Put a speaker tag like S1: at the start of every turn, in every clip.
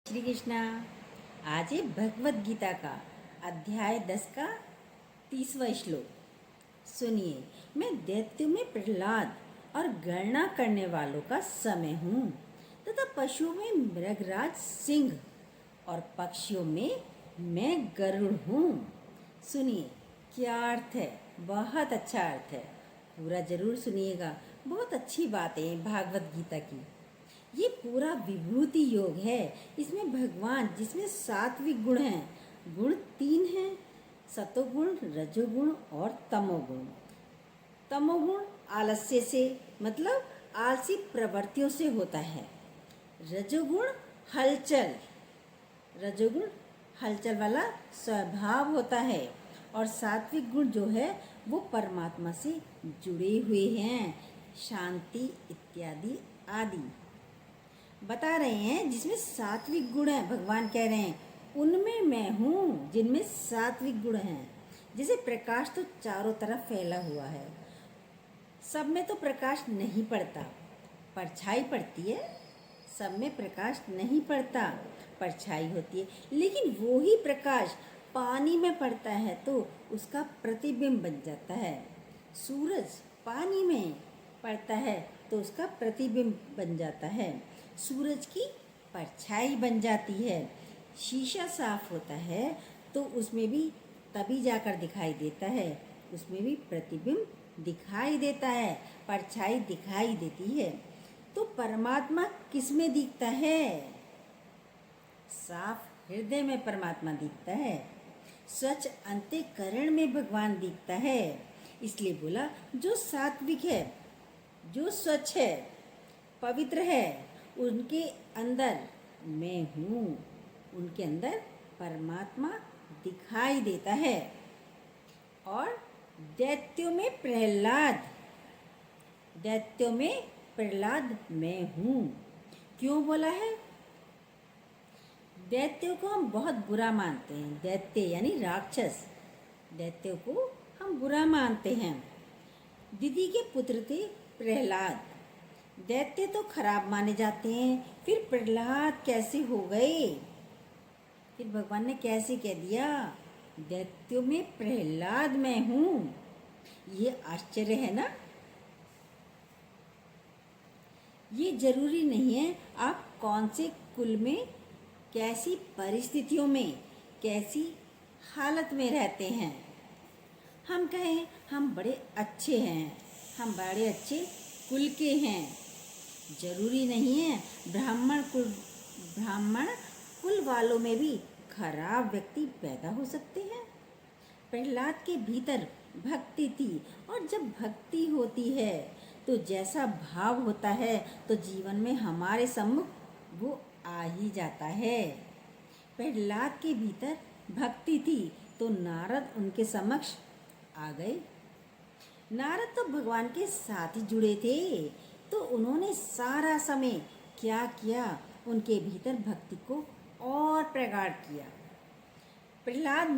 S1: श्री कृष्णा। आज है भगवत गीता का अध्याय 10 का 30वां श्लोक। सुनिए, मैं दैत्य में प्रहलाद और गणना करने वालों का समय हूँ तथा पशुओं में मृगराज सिंह और पक्षियों में मैं गरुड़ हूँ। सुनिए क्या अर्थ है, बहुत अच्छा अर्थ है, पूरा जरूर सुनिएगा। बहुत अच्छी बातें हैं भागवत गीता की। ये पूरा विभूति योग है। इसमें भगवान, जिसमें सात्विक गुण हैं, गुण 3 हैं, सतोगुण, रजोगुण और तमोगुण। तमोगुण आलस्य से, मतलब आलसी प्रवृत्तियों से होता है। रजोगुण हलचल, रजोगुण हलचल वाला स्वभाव होता है। और सात्विक गुण जो है वो परमात्मा से जुड़े हुए हैं, शांति इत्यादि आदि बता रहे हैं। जिसमें सात्विक गुण है, भगवान कह रहे हैं उनमें मैं हूँ जिनमें सात्विक गुण हैं। जैसे प्रकाश तो चारों तरफ फैला हुआ है, सब में तो प्रकाश नहीं पड़ता, परछाई पड़ती है। सब में प्रकाश नहीं पड़ता, परछाई होती है। लेकिन वो ही प्रकाश पानी में पड़ता है तो उसका प्रतिबिंब बन जाता है। सूरज पानी में पड़ता है तो उसका प्रतिबिंब बन जाता है, सूरज की परछाई बन जाती है। शीशा साफ होता है तो उसमें भी तभी जाकर दिखाई देता है, उसमें भी प्रतिबिंब दिखाई देता है, परछाई दिखाई देती है। तो परमात्मा किस में दिखता है? साफ हृदय में परमात्मा दिखता है, स्वच्छ अंतःकरण में भगवान दिखता है। इसलिए बोला जो सात्विक है, जो स्वच्छ है, पवित्र है, उनके अंदर मैं हूँ, उनके अंदर परमात्मा दिखाई देता है। और दैत्यों में प्रहलाद, दैत्यों में प्रहलाद मैं हूँ। क्यों बोला है? दैत्यों को हम बहुत बुरा मानते हैं, दैत्य यानी राक्षस, दैत्यों को हम बुरा मानते हैं। दीदी के पुत्र थे प्रहलाद, दैत्य तो खराब माने जाते हैं, फिर प्रहलाद कैसे हो गए? फिर भगवान ने कैसे कह दिया दैत्यों में प्रहलाद मैं हूँ? ये आश्चर्य है ना। ये जरूरी नहीं है आप कौन से कुल में, कैसी परिस्थितियों में, कैसी हालत में रहते हैं। हम कहें हम बड़े अच्छे हैं, हम बड़े अच्छे कुल के हैं, जरूरी नहीं है। ब्राह्मण कुल वालों में भी खराब व्यक्ति पैदा हो सकते हैं। प्रहलाद के भीतर भक्ति थी, और जब भक्ति होती है तो जैसा भाव होता है तो जीवन में हमारे सम्मुख वो आ ही जाता है। प्रहलाद के भीतर भक्ति थी तो नारद उनके समक्ष आ गए। नारद तो भगवान के साथ ही जुड़े थे, तो उन्होंने सारा समय क्या किया? उनके भीतर भक्ति को और प्रगाढ़ किया। प्रहलाद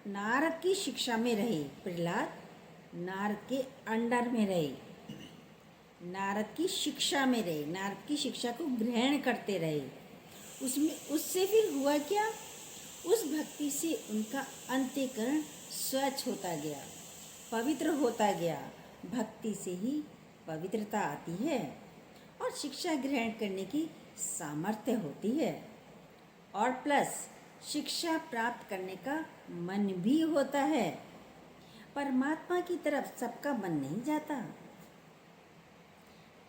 S1: नारद की शिक्षा में रहे, प्रहलाद नारद के अंडर में रहे, नारद की शिक्षा में रहे, नारद की शिक्षा को ग्रहण करते रहे। उससे फिर हुआ क्या? उस भक्ति से उनका अंतःकरण स्वच्छ होता गया, पवित्र होता गया। भक्ति से ही पवित्रता आती है और शिक्षा ग्रहण करने की सामर्थ्य होती है, और प्लस शिक्षा प्राप्त करने का मन भी होता है। परमात्मा की तरफ सबका मन नहीं जाता।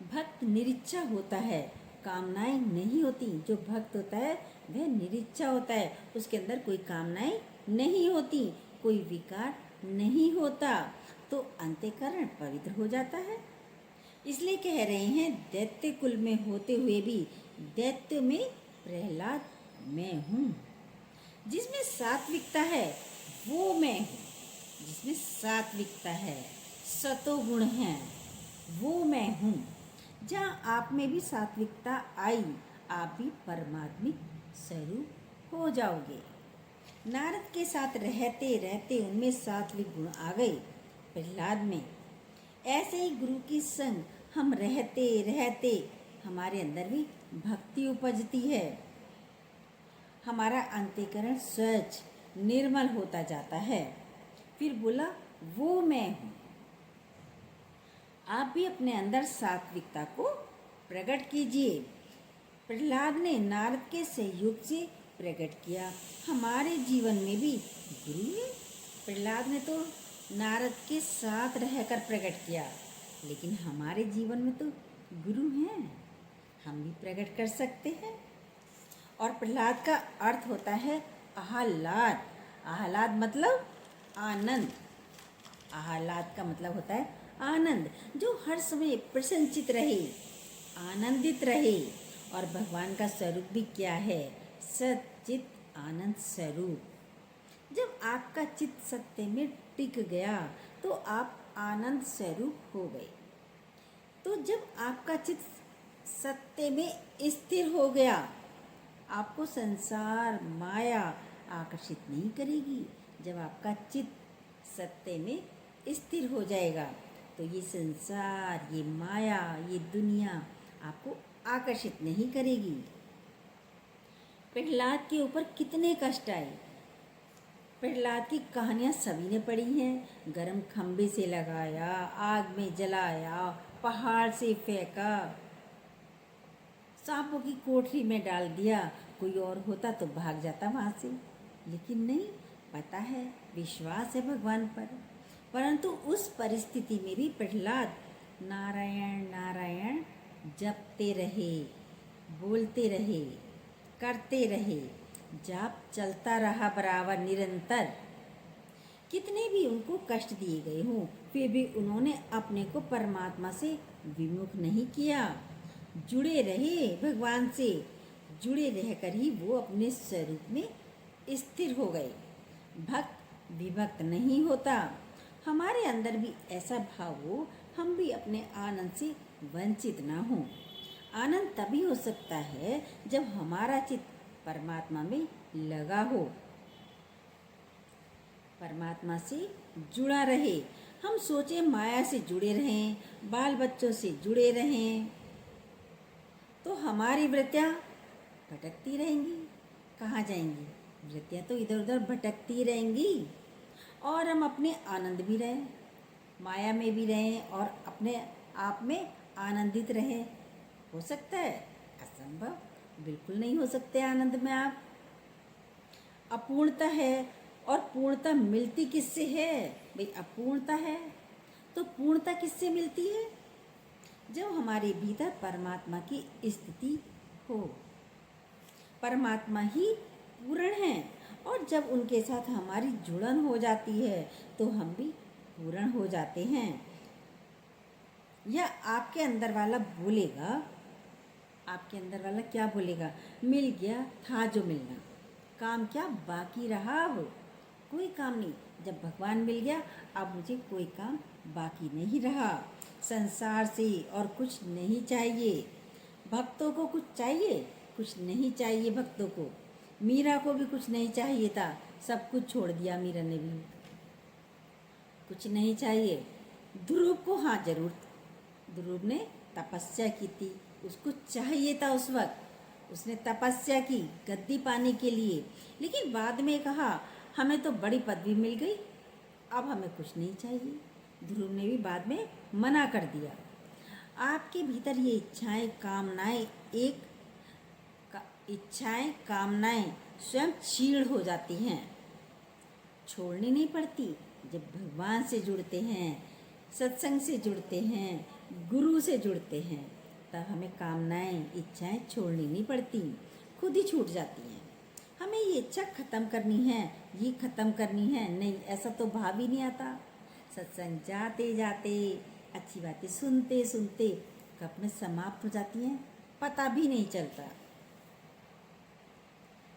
S1: भक्त निरीच्छा होता है, कामनाएं नहीं होती। जो भक्त होता है वह निरीच्छा होता है, उसके अंदर कोई कामनाएं नहीं होती, कोई विकार नहीं होता, तो अंतःकरण पवित्र हो जाता है। इसलिए कह रहे हैं दैत्य कुल में होते हुए भी दैत्य में प्रहलाद मैं हूँ। जिसमें सात्विकता है वो मैं हूँ, जिसमें सात्विकता है, सतोगुण है, वो मैं हूँ। जहाँ आप में भी सात्विकता आई, आप भी परमात्मिक स्वरूप हो जाओगे। नारद के साथ रहते रहते उनमें सात्विक गुण आ गए, प्रहलाद में। ऐसे ही गुरु की संग हम रहते रहते हमारे अंदर भी भक्ति उपजती है। हमारा अंतःकरण स्वच्छ निर्मल होता जाता है। फिर बोला, वो मैं हूँ। आप भी अपने अंदर सात्विकता को प्रकट कीजिए। प्रहलाद ने नारद के सहयोग से प्रकट किया। हमारे जीवन में भी गुरु है। प्रहलाद ने तो नारद के साथ रहकर प्रकट किया, लेकिन हमारे जीवन में तो गुरु हैं, हम भी प्रकट कर सकते हैं। और प्रहलाद का अर्थ होता है आह्लाद। आह्लाद मतलब आनंद। आह्लाद का मतलब होता है आनंद, जो हर समय प्रसन्नचित रहे, आनंदित रहे। और भगवान का स्वरूप भी क्या है? सच्चित आनंद स्वरूप। जब आपका चित्त सत्य में टिक गया तो आप आनंद स्वरूप हो गए। तो जब आपका चित्त सत्य में स्थिर हो गया, आपको संसार माया आकर्षित नहीं करेगी। जब आपका चित्त सत्य में स्थिर हो जाएगा तो ये संसार, ये माया, ये दुनिया आपको आकर्षित नहीं करेगी। प्रहलाद के ऊपर कितने कष्ट आए। प्रहलाद की कहानियाँ सभी ने पढ़ी हैं। गर्म खंबे से लगाया, आग में जलाया, पहाड़ से फेंका, सांपों की कोठरी में डाल दिया। कोई और होता तो भाग जाता वहाँ से, लेकिन नहीं, पता है, विश्वास है भगवान पर। परंतु उस परिस्थिति में भी प्रहलाद नारायण नारायण जपते रहे, बोलते रहे, करते रहे। जाप चलता रहा बराबर, निरंतर। कितने भी उनको कष्ट दिए गए हों, फिर भी उन्होंने अपने को परमात्मा से विमुख नहीं किया। जुड़े रहे भगवान से। जुड़े रहकर ही वो अपने स्वरूप में स्थिर हो गए। भक्त विभक्त नहीं होता। हमारे अंदर भी ऐसा भाव हो, हम भी अपने आनंद से वंचित ना हो। आनंद तभी हो सकता है जब हमारा चित्त परमात्मा में लगा हो, परमात्मा से जुड़ा रहे। हम सोचे माया से जुड़े रहें, बाल बच्चों से जुड़े रहें, तो हमारी वृत्तियाँ भटकती रहेंगी। कहाँ जाएंगी? वृत्तियाँ तो इधर उधर भटकती रहेंगी। और हम अपने आनंद भी रहें, माया में भी रहें और अपने आप में आनंदित रहें। हो सकता है? असंभव, बिल्कुल नहीं हो सकते आनंद में आप। अपूर्णता है, और पूर्णता मिलती किससे है? भाई अपूर्णता है तो पूर्णता किससे मिलती है? जब हमारे भीतर परमात्मा की स्थिति हो। परमात्मा ही पूर्ण है, और जब उनके साथ हमारी जुड़न हो जाती है तो हम भी पूर्ण हो जाते हैं। या आपके अंदर वाला बोलेगा, आपके अंदर वाला क्या बोलेगा? मिल गया था जो मिलना, काम क्या बाकी रहा हो? कोई काम नहीं। जब भगवान मिल गया, अब मुझे कोई काम बाकी नहीं रहा। संसार से और कुछ नहीं चाहिए। भक्तों को कुछ चाहिए? कुछ नहीं चाहिए भक्तों को। मीरा को भी कुछ नहीं चाहिए था, सब कुछ छोड़ दिया मीरा ने भी, कुछ नहीं चाहिए। ध्रुव को हाँ जरूर, ध्रुव ने तपस्या की थी, उसको चाहिए था उस वक्त, उसने तपस्या की गद्दी पाने के लिए। लेकिन बाद में कहा हमें तो बड़ी पदवी मिल गई, अब हमें कुछ नहीं चाहिए। ध्रुव ने भी बाद में मना कर दिया। आपके भीतर ये इच्छाएं कामनाएं इच्छाएं कामनाएं स्वयं क्षीण हो जाती हैं, छोड़नी नहीं पड़ती। जब भगवान से जुड़ते हैं, सत्संग से जुड़ते हैं, गुरु से जुड़ते हैं, तब हमें कामनाएं इच्छाएं छोड़नी नहीं पड़ती, खुद ही छूट जाती हैं। हमें ये इच्छा ख़त्म करनी है, ये ख़त्म करनी है, नहीं ऐसा तो भाव ही नहीं आता। सत्संग जाते जाते, अच्छी बातें सुनते सुनते कब में समाप्त हो जाती हैं, पता भी नहीं चलता।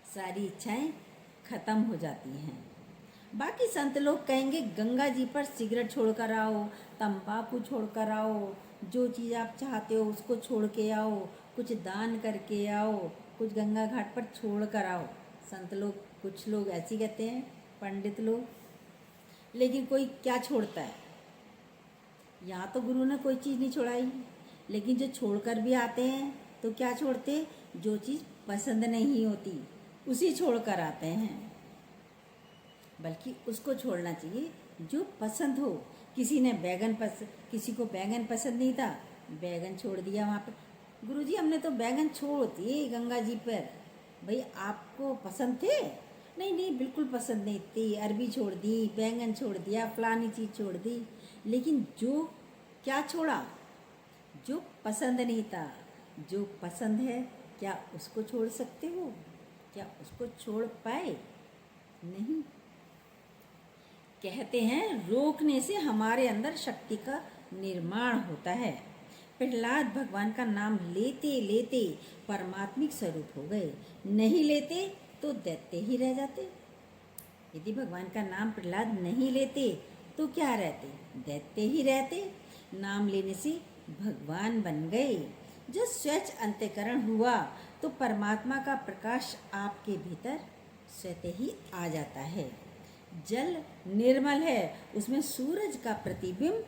S1: सारी इच्छाएं ख़त्म हो जाती हैं। बाकी संत लोग कहेंगे गंगा जी पर सिगरेट छोड़कर आओ, तंबाकू छोड़कर आओ, जो चीज़ आप चाहते हो उसको छोड़ के आओ, कुछ दान करके आओ, कुछ गंगा घाट पर छोड़ कर आओ। संत लोग, कुछ लोग ऐसे कहते हैं, पंडित लोग। लेकिन कोई क्या छोड़ता है? यहाँ तो गुरु ने कोई चीज़ नहीं छोड़ाई, लेकिन जो छोड़कर भी आते हैं तो क्या छोड़ते? जो चीज़ पसंद नहीं होती, उसी छोड़ कर आते हैं, बल्कि उसको छोड़ना चाहिए जो पसंद हो। किसी को बैगन पसंद नहीं था, बैगन छोड़ दिया वहाँ पर। गुरुजी हमने तो बैगन छोड़ दिए गंगा जी पर। भाई आपको पसंद थे? नहीं नहीं, बिल्कुल पसंद नहीं थी। अरबी छोड़ दी, बैंगन छोड़ दिया, फलानी चीज़ छोड़ दी, लेकिन जो क्या छोड़ा? जो पसंद नहीं था। जो पसंद है, क्या उसको छोड़ सकते हो? क्या उसको छोड़ पाए? नहीं। कहते हैं रोकने से हमारे अंदर शक्ति का निर्माण होता है। प्रहलाद भगवान का नाम लेते लेते परमात्मिक स्वरूप हो गए, नहीं लेते तो दैत्य ही रह जाते। यदि भगवान का नाम प्रहलाद नहीं लेते तो क्या रहते? दैत्य ही रहते। नाम लेने से भगवान बन गए। जब स्वच्छ अंतःकरण हुआ तो परमात्मा का प्रकाश आपके भीतर स्वतः ही आ जाता है। जल निर्मल है, उसमें सूरज का प्रतिबिंब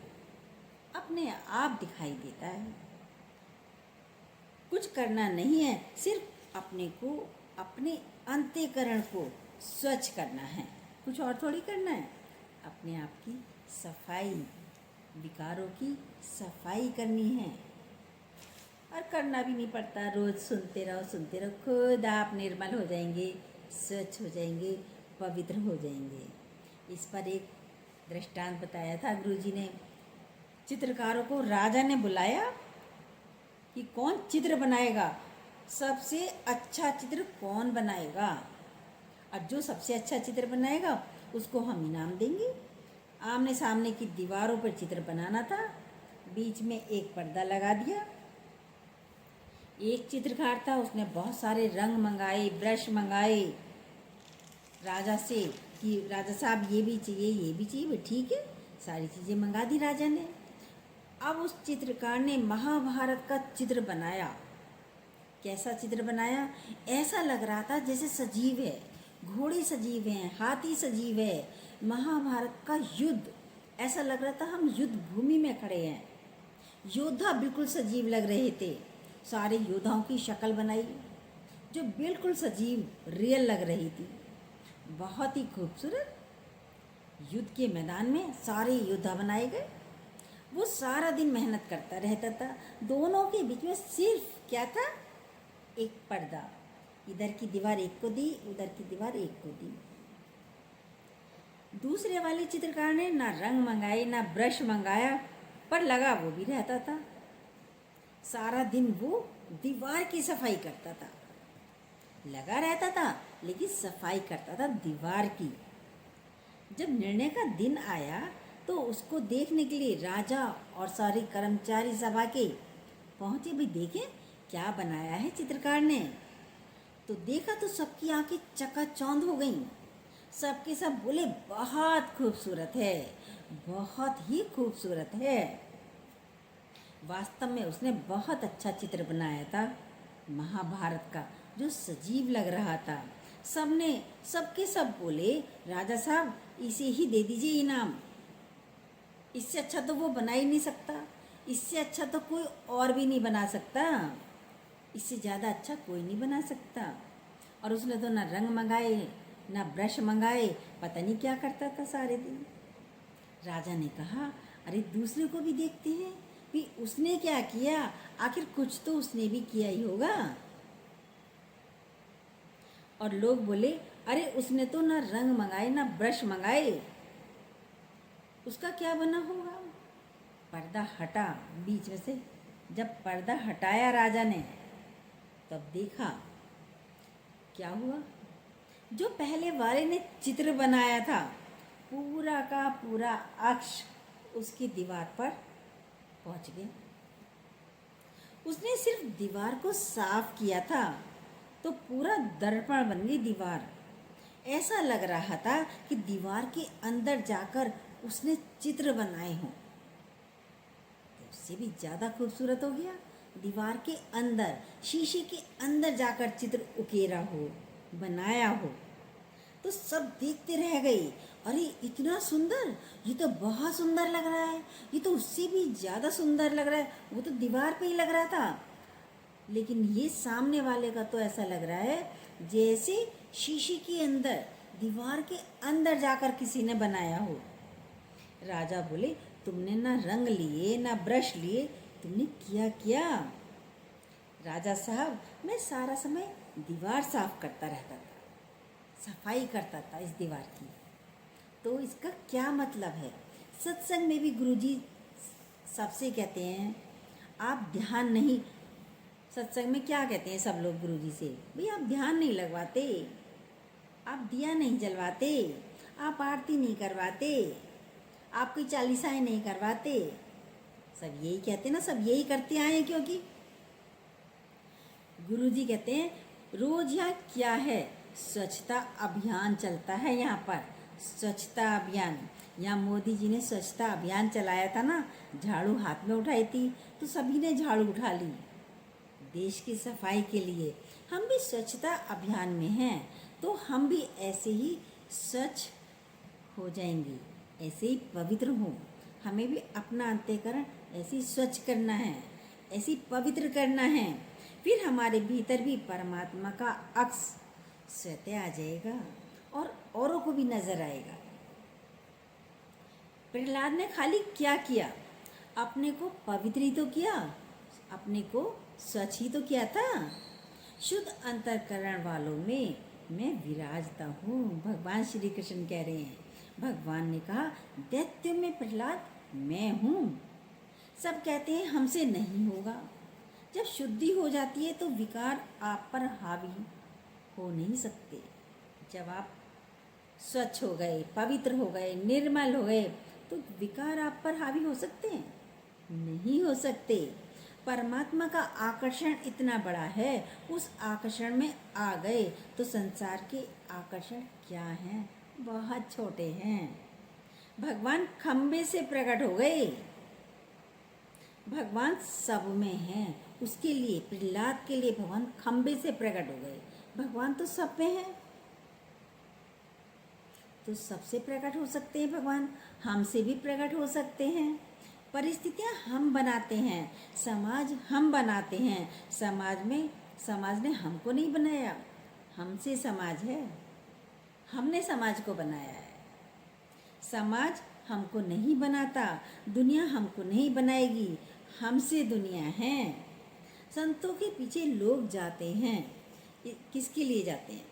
S1: अपने आप दिखाई देता है। कुछ करना नहीं है, सिर्फ अपने अंतःकरण को स्वच्छ करना है। कुछ और थोड़ी करना है। अपने आप की सफाई, विकारों की सफाई करनी है। और करना भी नहीं पड़ता, रोज सुनते रहो, खुद आप निर्मल हो जाएंगे, स्वच्छ हो जाएंगे, पवित्र हो जाएंगे। इस पर एक दृष्टांत बताया था गुरुजी ने। चित्रकारों को राजा ने बुलाया कि कौन चित्र बनाएगा, सबसे अच्छा चित्र कौन बनाएगा, और जो सबसे अच्छा चित्र बनाएगा उसको हम इनाम देंगे। आमने सामने की दीवारों पर चित्र बनाना था, बीच में एक पर्दा लगा दिया। एक चित्रकार था, उसने बहुत सारे रंग मंगाए, ब्रश मंगाए राजा से कि राजा साहब ये भी चाहिए, ये भी चाहिए। ठीक है, सारी चीज़ें मंगा दी राजा ने। अब उस चित्रकार ने महाभारत का चित्र बनाया। कैसा चित्र बनाया? ऐसा लग रहा था जैसे सजीव है, घोड़े सजीव हैं, हाथी सजीव है, महाभारत का युद्ध। ऐसा लग रहा था हम युद्ध भूमि में खड़े हैं। योद्धा बिल्कुल सजीव लग रहे थे। सारे योद्धाओं की शक्ल बनाई जो बिल्कुल सजीव, रियल लग रही थी। बहुत ही खूबसूरत। युद्ध के मैदान में सारे योद्धा बनाए गए। वो सारा दिन मेहनत करता रहता था। दोनों के बीच में सिर्फ क्या था? एक पर्दा। इधर की दीवार एक को दी, उधर की दीवार एक को दी। दूसरे वाले चित्रकार ने ना रंग मंगाए, ना ब्रश मंगाया, पर लगा वो भी रहता था। सारा दिन वो दीवार की सफाई करता था। लगा रहता था लेकिन सफाई करता था दीवार की। जब निर्णय का दिन आया तो उसको देखने के लिए राजा और सारे कर्मचारी सभा के पहुंचे। भी देखें क्या बनाया है चित्रकार ने। तो देखा तो सबकी आंखें चकाचौंध हो गईं। सबके सब बोले बहुत खूबसूरत है, बहुत ही खूबसूरत है। वास्तव में उसने बहुत अच्छा चित्र बनाया था महाभारत का, जो सजीव लग रहा था। सबके सब बोले राजा साहब इसे ही दे दीजिए इनाम, इससे अच्छा तो वो बना ही नहीं सकता, इससे अच्छा तो कोई और भी नहीं बना सकता, इससे ज़्यादा अच्छा कोई नहीं बना सकता। और उसने तो ना रंग मंगाए, ना ब्रश मंगाए, पता नहीं क्या करता था सारे दिन। राजा ने कहा अरे दूसरे को भी देखते हैं कि उसने क्या किया, आखिर कुछ तो उसने भी किया ही होगा। और लोग बोले अरे उसने तो ना रंग मंगाए, ना ब्रश मंगाए, उसका क्या बना होगा। पर्दा हटा बीच में से। जब पर्दा हटाया राजा ने, तब देखा क्या हुआ। जो पहले वाले ने चित्र बनाया था, पूरा का पूरा अक्ष उसकी दीवार पर पहुंच गया। उसने सिर्फ दीवार को साफ किया था तो पूरा दर्पण बन गई दीवार। ऐसा लग रहा था कि दीवार के अंदर जाकर उसने चित्र बनाए हों। तो उससे भी ज़्यादा खूबसूरत हो गया। दीवार के अंदर, शीशे के अंदर जाकर चित्र उकेरा हो, बनाया हो। तो सब देखते रह गए, अरे इतना सुंदर, ये तो बहुत सुंदर लग रहा है, ये तो उससे भी ज़्यादा सुंदर लग रहा है, वो तो दीवार पे ही लग रहा था। लेकिन ये सामने वाले का तो ऐसा लग रहा है जैसे शीशे के अंदर, दीवार के अंदर जाकर किसी ने बनाया हो। राजा बोले, तुमने ना रंग लिए ना ब्रश लिए, तुमने किया क्या? राजा साहब, मैं सारा समय दीवार साफ करता रहता था, सफाई करता था इस दीवार की। तो इसका क्या मतलब है? सत्संग में भी गुरुजी सबसे कहते हैं, आप ध्यान नहीं, सत्संग में क्या कहते हैं सब लोग गुरुजी से, भाई आप ध्यान नहीं लगवाते, आप दिया नहीं जलवाते, आप आरती नहीं करवाते, आप कोई चालीसाएँ नहीं करवाते। सब यही कहते ना, सब यही करते आए हैं। क्योंकि गुरुजी कहते हैं, रोज यहाँ क्या है, स्वच्छता अभियान चलता है। यहाँ पर स्वच्छता अभियान, यहाँ मोदी जी ने स्वच्छता अभियान चलाया था ना, झाड़ू हाथ में उठाई थी तो सभी ने झाड़ू उठा ली देश की सफाई के लिए। हम भी स्वच्छता अभियान में हैं, तो हम भी ऐसे ही स्वच्छ हो जाएंगे, ऐसे ही पवित्र हो। हमें भी अपना अंतःकरण ऐसे ही स्वच्छ करना है, ऐसे ही पवित्र करना है। फिर हमारे भीतर भी परमात्मा का अक्स स्वतः आ जाएगा और औरों को भी नजर आएगा। प्रहलाद ने खाली क्या किया, अपने को पवित्र ही तो किया, अपने को स्वच्छ ही तो किया था। शुद्ध अंतःकरण वालों में मैं विराजता हूँ, भगवान श्री कृष्ण कह रहे हैं। भगवान ने कहा, दैत्य में प्रहलाद मैं हूँ। सब कहते हैं हमसे नहीं होगा। जब शुद्धि हो जाती है तो विकार आप पर हावी हो नहीं सकते। जब आप स्वच्छ हो गए, पवित्र हो गए, निर्मल हो गए, तो विकार आप पर हावी हो सकते हैं? नहीं हो सकते। परमात्मा का आकर्षण इतना बड़ा है, उस आकर्षण में आ गए तो संसार के आकर्षण क्या हैं? बहुत छोटे हैं। भगवान खंबे से प्रकट हो गए, भगवान सब में हैं। उसके लिए, प्रहलाद के लिए भगवान खंबे से प्रकट हो गए। भगवान तो सब में है, तो सबसे प्रकट हो सकते हैं भगवान, हमसे भी प्रकट हो सकते हैं। परिस्थितियां हम बनाते हैं, समाज हम बनाते हैं। समाज ने हमको नहीं बनाया, हमसे समाज है, हमने समाज को बनाया है। समाज हमको नहीं बनाता, दुनिया हमको नहीं बनाएगी, हमसे दुनिया है। संतों के पीछे लोग जाते हैं, किसके लिए जाते हैं?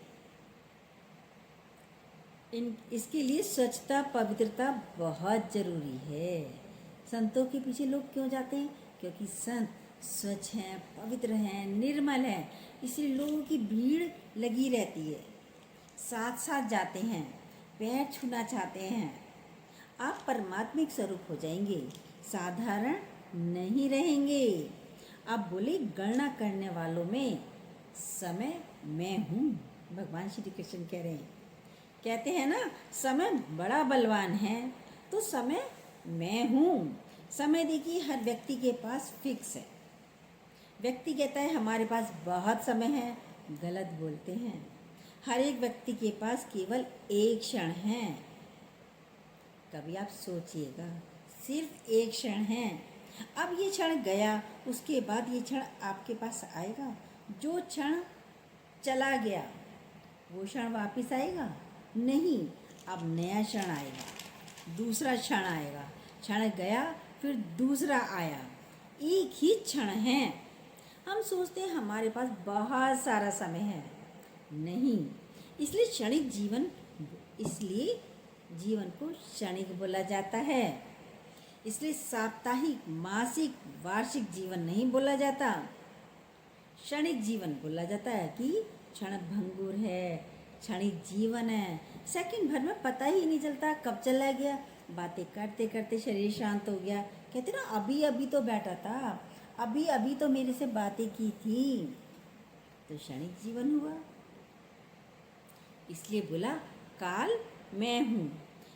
S1: इसके लिए स्वच्छता पवित्रता बहुत जरूरी है। संतों के पीछे लोग क्यों जाते हैं? क्योंकि संत स्वच्छ हैं, पवित्र हैं, निर्मल हैं, इसलिए लोगों की भीड़ लगी रहती है, साथ साथ जाते हैं, पैर छूना चाहते हैं। आप परमात्मिक स्वरूप हो जाएंगे, साधारण नहीं रहेंगे। आप बोले, गणना करने वालों में समय मैं हूँ। भगवान श्री कृष्ण कह रहे हैं, कहते हैं ना, समय बड़ा बलवान है, तो समय मैं हूँ। समय देखिए, हर व्यक्ति के पास फिक्स है। व्यक्ति कहता है हमारे पास बहुत समय है, गलत बोलते हैं। हर एक व्यक्ति के पास केवल एक क्षण है। कभी आप सोचिएगा, सिर्फ एक क्षण है। अब ये क्षण गया, उसके बाद ये क्षण आपके पास आएगा? जो क्षण चला गया वो क्षण वापस आएगा? नहीं। अब नया क्षण आएगा, दूसरा क्षण आएगा, क्षण गया फिर दूसरा आया। एक ही क्षण है। हम सोचते हैं हमारे पास बहुत सारा समय है, नहीं। इसलिए जीवन को क्षणिक बोला जाता है। इसलिए साप्ताहिक, मासिक, वार्षिक जीवन नहीं बोला जाता, क्षणिक जीवन बोला जाता है। कि क्षण भंगुर है, क्षणिक जीवन है, सेकंड भर में पता ही नहीं चलता कब चला गया। बातें करते करते शरीर शांत हो गया। कहते ना, अभी अभी तो बैठा था, अभी अभी तो मेरे से बातें की थी, तो क्षणिक जीवन हुआ। इसलिए बोला, काल मैं हूँ।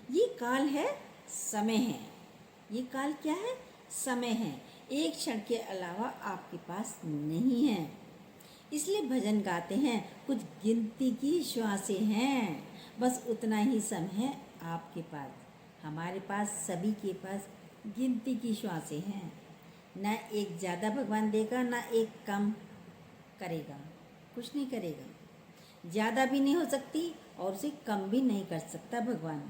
S1: ये काल है, समय है। ये काल क्या है? समय है। एक क्षण के अलावा आपके पास नहीं है। इसलिए भजन गाते हैं, कुछ गिनती की श्वासें हैं, बस उतना ही समय है आपके पास। हमारे पास, सभी के पास गिनती की श्वासें हैं। ना एक ज़्यादा भगवान देगा, ना एक कम करेगा, कुछ नहीं करेगा। ज़्यादा भी नहीं हो सकती और उसे कम भी नहीं कर सकता भगवान।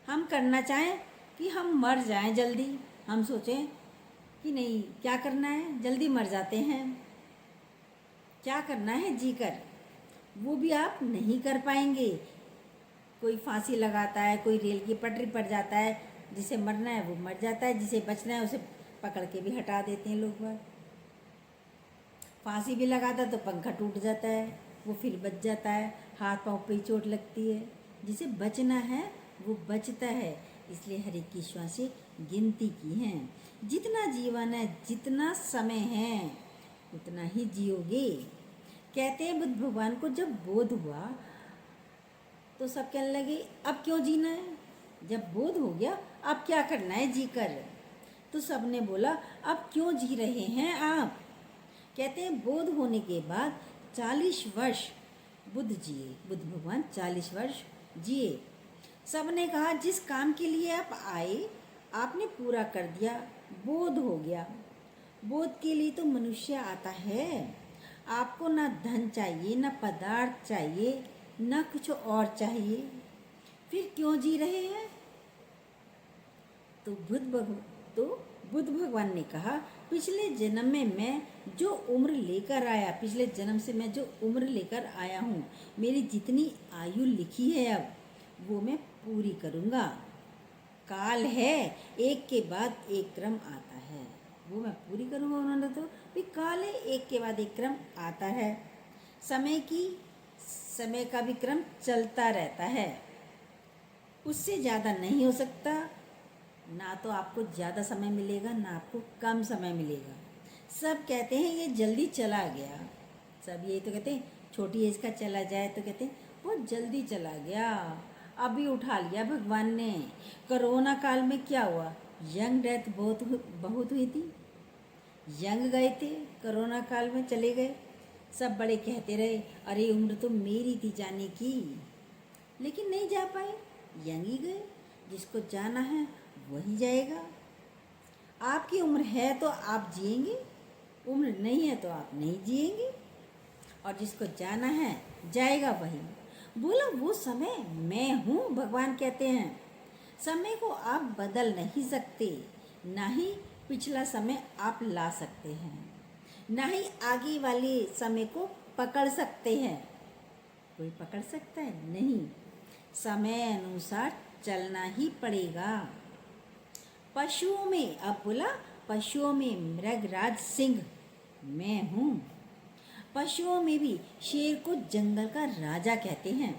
S1: हम करना चाहें कि हम मर जाएं जल्दी, हम सोचें कि नहीं क्या करना है, जल्दी मर जाते हैं, क्या करना है जीकर, वो भी आप नहीं कर पाएंगे। कोई फांसी लगाता है, कोई रेल की पटरी पर जाता है, जिसे मरना है वो मर जाता है, जिसे बचना है उसे पकड़ के भी हटा देते हैं लोग बाग। फांसी भी लगाता तो पंखा टूट जाता है, वो फिर बच जाता है, हाथ पाँव पे चोट लगती है। जिसे बचना है वो बचता है। इसलिए हर एक की श्वासें गिनती की हैं। जितना जीवन है, जितना समय है, उतना ही जियोगे। कहते हैं बुद्ध भगवान को जब बोध हुआ तो सब कहने लगे अब क्यों जीना है, जब बोध हो गया अब क्या करना है जी कर। तो सबने बोला अब क्यों जी रहे हैं आप। कहते हैं बोध होने के बाद 40 वर्ष बुद्ध जिए, बुद्ध भगवान 40 वर्ष जिए। सबने कहा जिस काम के लिए आप आए आपने पूरा कर दिया, बोध हो गया। बोध के लिए तो मनुष्य आता है। आपको ना धन चाहिए, ना पदार्थ चाहिए, ना कुछ और चाहिए, फिर क्यों जी रहे हैं। तो बुद्ध भगवान ने कहा पिछले जन्म में मैं जो उम्र लेकर आया, पिछले जन्म से मैं जो उम्र लेकर आया हूँ, मेरी जितनी आयु लिखी है अब वो मैं पूरी करूँगा। काल है, एक के बाद एक क्रम आता है, वो मैं पूरी करूँगा। उन्होंने तो भी काल है, एक के बाद एक क्रम आता है। समय का भी क्रम चलता रहता है, उससे ज़्यादा नहीं हो सकता। ना तो आपको ज़्यादा समय मिलेगा, ना आपको कम समय मिलेगा। सब कहते हैं ये जल्दी चला गया, सब यही तो कहते हैं छोटी एज का चला जाए तो कहते हैं बहुत जल्दी चला गया, अभी उठा लिया भगवान ने। कोरोना काल में क्या हुआ, यंग डेथ बहुत हुई थी, यंग गए थे, कोरोना काल में चले गए। सब बड़े कहते रहे अरे उम्र तो मेरी थी जाने की, लेकिन नहीं जा पाए, यंग ही गए। जिसको जाना है वही जाएगा। आपकी उम्र है तो आप जिएंगे, उम्र नहीं है तो आप नहीं जिएंगे। और जिसको जाना है जाएगा वही। बोला वो समय मैं हूँ, भगवान कहते हैं समय को आप बदल नहीं सकते, ना ही पिछला समय आप ला सकते हैं, ना ही आगे वाले समय को पकड़ सकते हैं। कोई पकड़ सकता है नहीं, समय अनुसार चलना ही पड़ेगा। पशुओं में, अब बोला पशुओं में मृगराज सिंह मैं हूँ। पशुओं में भी शेर को जंगल का राजा कहते हैं।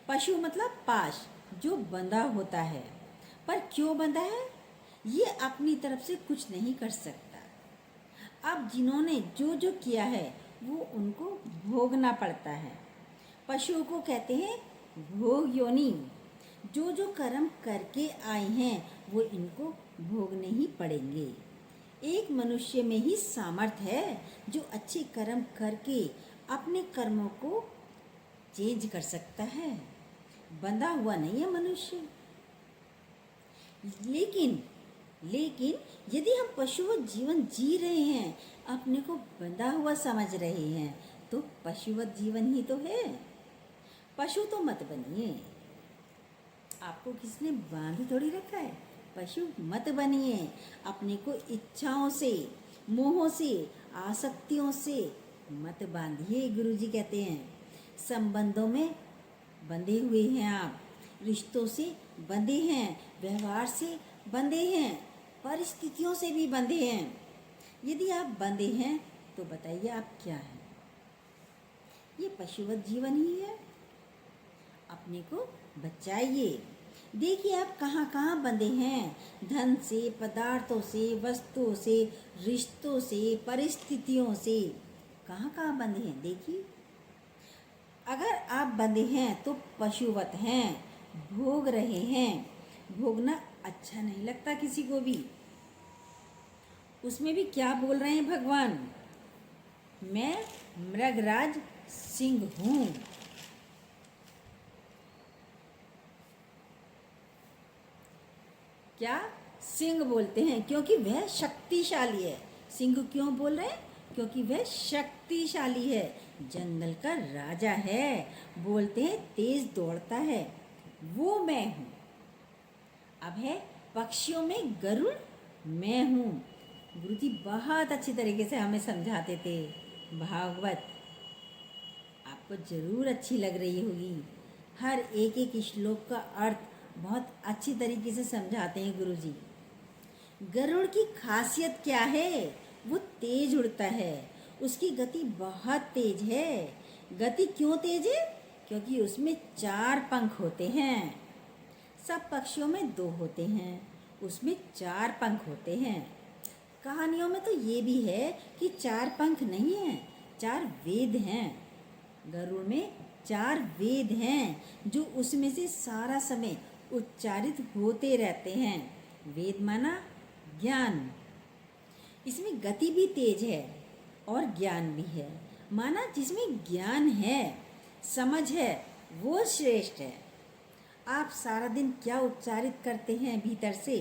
S1: पशु मतलब पाश, जो बंधा होता है। पर क्यों बंधा है, ये अपनी तरफ से कुछ नहीं कर सकता। अब जिन्होंने जो जो किया है वो उनको भोगना पड़ता है। पशुओं को कहते हैं भोग योनि। जो जो कर्म करके आए हैं वो इनको भोगने ही पड़ेंगे। एक मनुष्य में ही सामर्थ्य है जो अच्छे कर्म करके अपने कर्मों को चेंज कर सकता है। बंधा हुआ नहीं है मनुष्य। लेकिन यदि हम पशुवत जीवन जी रहे हैं, अपने को बंधा हुआ समझ रहे हैं, तो पशुवत जीवन ही तो है। पशु तो मत बनिए, आपको किसने बांध थोड़ी रखा है। पशु मत बनिए, अपने को इच्छाओं से, मोहों से, आसक्तियों से मत बांधिए। गुरुजी कहते हैं संबंधों में बंधे हुए हैं आप, रिश्तों से बंधे हैं, व्यवहार से बंधे हैं, परिस्थितियों से भी बंधे हैं। यदि आप बंधे हैं तो बताइए आप क्या हैं। ये पशुवत जीवन ही है। अपने को बचाइए। देखिए आप कहाँ कहाँ बंधे हैं, धन से, पदार्थों से, वस्तुओं से, रिश्तों से, परिस्थितियों से, कहाँ कहाँ बंधे हैं। देखिए अगर आप बंधे हैं तो पशुवत हैं, भोग रहे हैं। भोगना अच्छा नहीं लगता किसी को भी। उसमें भी क्या बोल रहे हैं भगवान, मैं मृगराज सिंह हूँ। क्या सिंह बोलते हैं क्योंकि वह शक्तिशाली है। सिंह क्यों बोल रहे हैं, क्योंकि वह शक्तिशाली है। जंगल का राजा है, बोलते हैं तेज दौड़ता है, वो मैं हूँ। अब है पक्षियों में गरुड़, मैं हूँ। गुरुजी बहुत अच्छी तरीके से हमें समझाते थे भागवत। आपको ज़रूर अच्छी लग रही होगी। हर एक एक श्लोक का अर्थ बहुत अच्छी तरीके से समझाते हैं गुरुजी। गरुड़ की खासियत क्या है? वो तेज उड़ता है, उसकी गति बहुत तेज है। गति क्यों तेज है? क्योंकि उसमें 4 पंख होते हैं। सब पक्षियों में 2 होते हैं, उसमें 4 पंख होते हैं। कहानियों में तो ये भी है कि 4 पंख नहीं हैं, 4 वेद हैं। गरुड़ में 4 वेद हैं जो उसमें से सारा समय उच्चारित होते रहते हैं। वेद माना ज्ञान। इसमें गति भी तेज है और ज्ञान भी है। माना जिसमें ज्ञान है, समझ है, वो श्रेष्ठ है। आप सारा दिन क्या उच्चारित करते हैं भीतर से?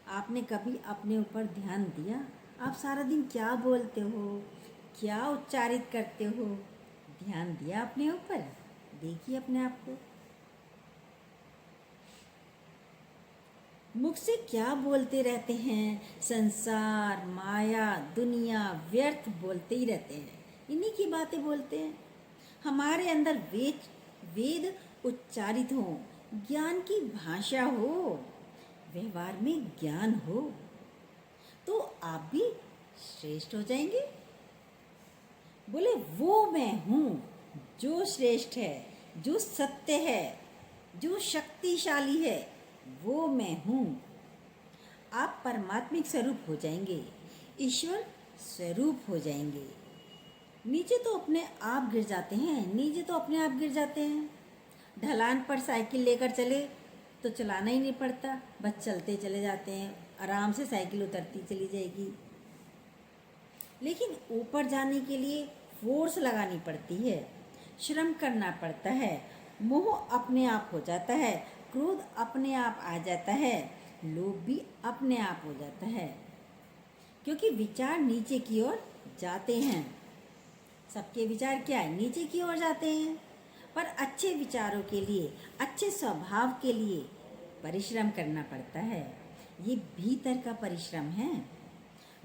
S1: आपने कभी अपने ऊपर ध्यान दिया? आप सारा दिन क्या बोलते हो, क्या उच्चारित करते हो? ध्यान दिया अपने ऊपर? देखिए अपने आप को। मुख से क्या बोलते रहते हैं? संसार, माया, दुनिया, व्यर्थ बोलते ही रहते हैं। इन्हीं की बातें बोलते हैं। हमारे अंदर वेद उच्चारित हो, ज्ञान की भाषा हो, व्यवहार में ज्ञान हो, तो आप भी श्रेष्ठ हो जाएंगे। बोले वो मैं हूँ जो श्रेष्ठ है, जो सत्य है, जो शक्तिशाली है, वो मैं हूँ। आप परमात्मिक स्वरूप हो जाएंगे, ईश्वर स्वरूप हो जाएंगे। नीचे तो अपने आप गिर जाते हैं, नीचे तो अपने आप गिर जाते हैं। ढलान पर साइकिल लेकर चले तो चलाना ही नहीं पड़ता, बस चलते चले जाते हैं, आराम से साइकिल उतरती चली जाएगी। लेकिन ऊपर जाने के लिए फोर्स लगानी पड़ती है, श्रम करना पड़ता है, मोह अपने आप हो जाता है, क्रोध अपने आप आ जाता है, लोभ भी अपने आप हो जाता है, क्योंकि विचार नीचे की ओर जाते हैं। सबके विचार क्या है? नीचे की ओर जाते हैं। पर अच्छे विचारों के लिए, अच्छे स्वभाव के लिए परिश्रम करना पड़ता है। ये भीतर का परिश्रम है।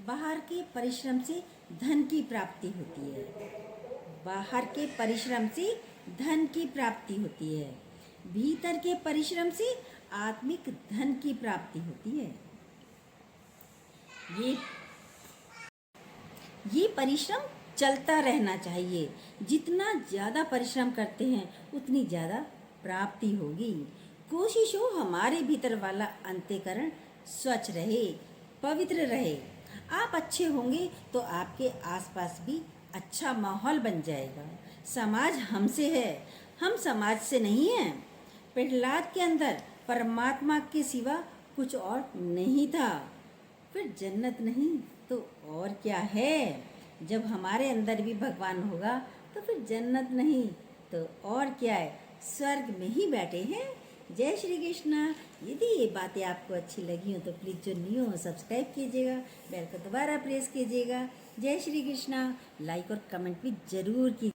S1: बाहर के परिश्रम से धन की प्राप्ति होती है, बाहर के परिश्रम से धन की प्राप्ति होती है, भीतर के परिश्रम से आत्मिक धन की प्राप्ति होती है। ये परिश्रम चलता रहना चाहिए। जितना ज़्यादा परिश्रम करते हैं उतनी ज़्यादा प्राप्ति होगी। कोशिश हो हमारे भीतर वाला अंतःकरण स्वच्छ रहे, पवित्र रहे। आप अच्छे होंगे तो आपके आसपास भी अच्छा माहौल बन जाएगा। समाज हमसे है, हम समाज से नहीं हैं। प्रहलाद के अंदर परमात्मा के सिवा कुछ और नहीं था, फिर जन्नत नहीं तो और क्या है? जब हमारे अंदर भी भगवान होगा तो फिर जन्नत नहीं तो और क्या है? स्वर्ग में ही बैठे हैं। जय श्री कृष्णा। यदि ये बातें आपको अच्छी लगी हो तो प्लीज़ जो न्यू हो सब्सक्राइब कीजिएगा, बेल को दोबारा प्रेस कीजिएगा। जय श्री कृष्णा। लाइक और कमेंट भी ज़रूर कीजिए।